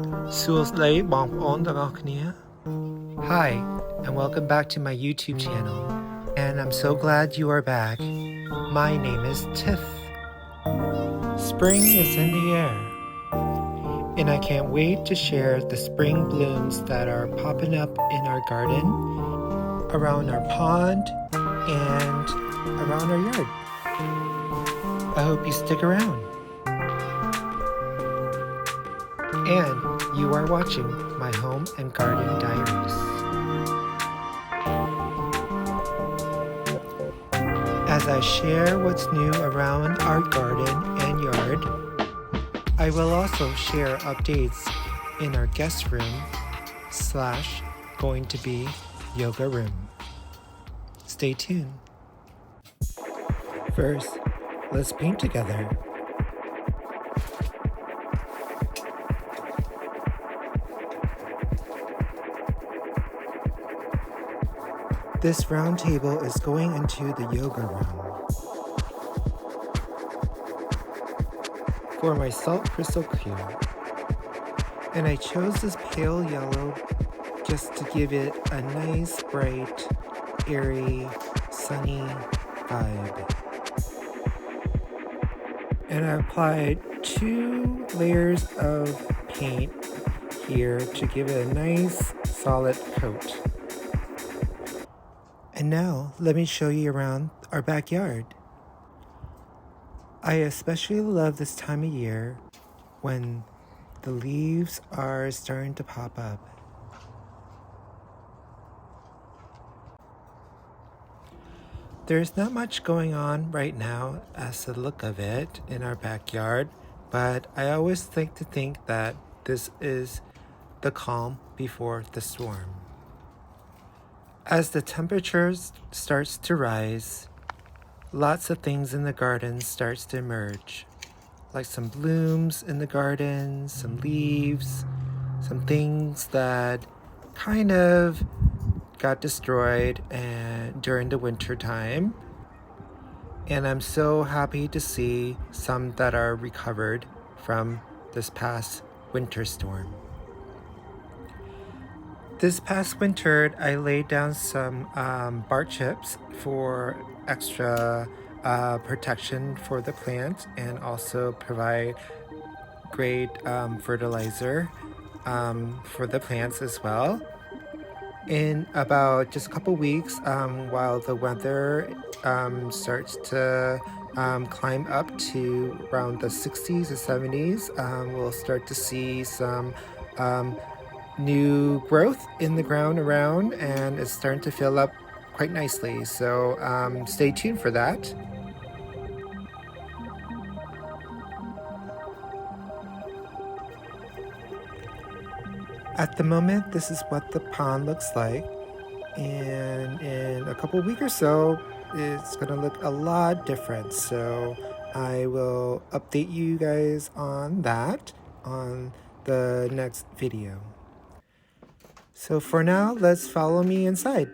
Lite បងប្អូនទាំងអស់គ្នា Hi and welcome back to my YouTube channel and I'm so glad you are back. My name is Tith. Spring is in the air and I can't wait to share the spring blooms that are popping up in our garden, around our pond, and around our yard. I hope you stick around. And you are watching my home and garden diaries. As I share what's new around our garden and yard, I will also share updates in our guest room / going to be yoga room. Stay tuned. First, let's paint together. This round table is going into the yoga room. For my salt crystal clear. And I chose this pale yellow just to give it a nice, bright, airy, sunny vibe. And I applied 2 layers of paint here to give it a nice, solid coat. And now, let me show you around our backyard. I especially love this time of year when the leaves are starting to pop up. There's not much going on right now as the look of it in our backyard, but I always like to think that this is the calm before the storm. As the temperature starts to rise, lots of things in the garden starts to emerge, like some blooms in the garden, some leaves, some things that kind of got destroyed during the winter time. And I'm so happy to see some that are recovered from this past winter storm. This past winter, I laid down some bark chips for extra protection for the plant and also provide great fertilizer for the plants as well. In about just a couple weeks, while the weather starts to climb up to around the 60s or 70s, we'll start to see some new growth in the ground around, and it's starting to fill up quite nicely. So stay tuned for that. At the moment, this is what the pond looks like, and in a couple weeks or so, it's gonna look a lot different. So I will update you guys on that on the next video. So for now, let's follow me inside.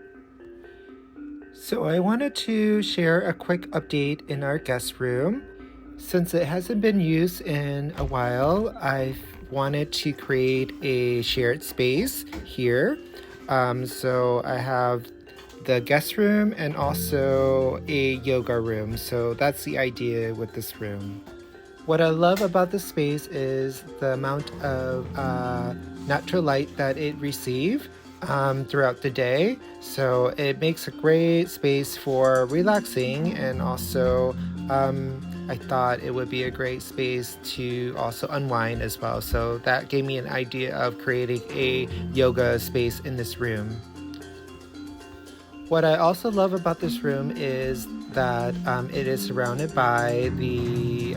So I wanted to share a quick update in our guest room. Since it hasn't been used in a while, I've wanted to create a shared space here. So I have the guest room and also a yoga room. So that's the idea with this room. What I love about this space is the amount of natural light that it receives throughout the day. So it makes a great space for relaxing, and also I thought it would be a great space to also unwind as well. So that gave me an idea of creating a yoga space in this room. What I also love about this room is that it is surrounded by the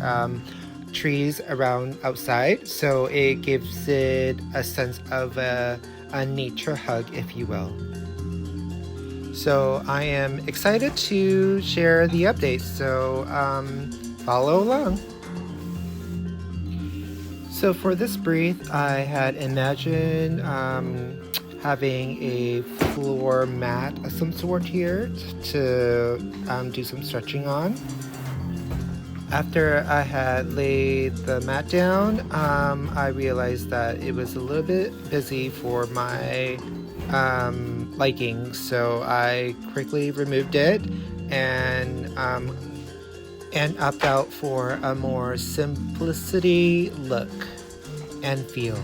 trees around outside, so it gives it a sense of a nature hug, if you will. So I am excited to share the updates, so follow along. So for this brief, I had imagined having a floor mat of some sort here to do some stretching on. After I had laid the mat down, I realized that it was a little bit busy for my liking, so I quickly removed it and opted out for a more simplicity look and feel.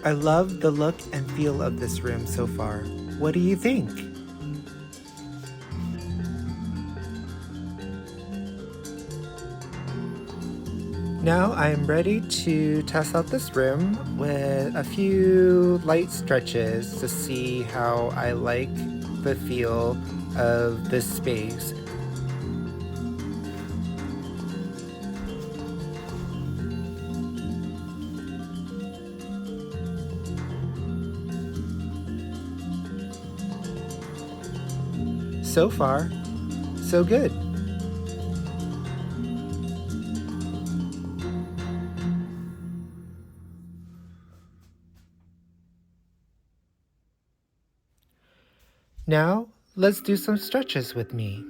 I love the look and feel of this room so far. What do you think? Now I am ready to test out this room with a few light stretches to see how I like the feel of this space. So far, so good. Now, let's do some stretches with me.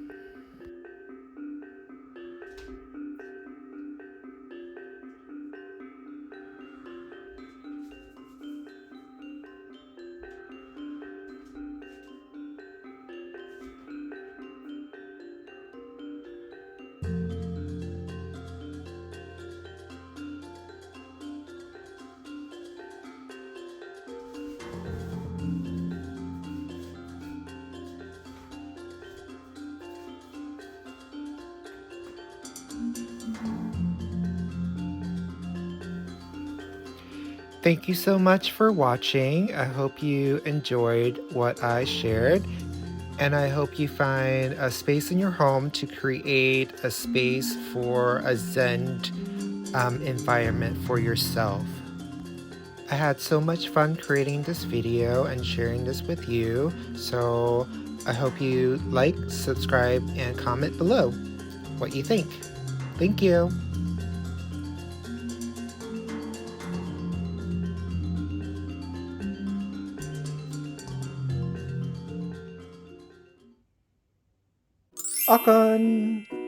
Thank you so much for watching. I hope you enjoyed what I shared, and I hope you find a space in your home to create a space for a Zen environment for yourself. I had so much fun creating this video and sharing this with you, so I hope you like, subscribe, and comment below what you think. Thank you. Akon!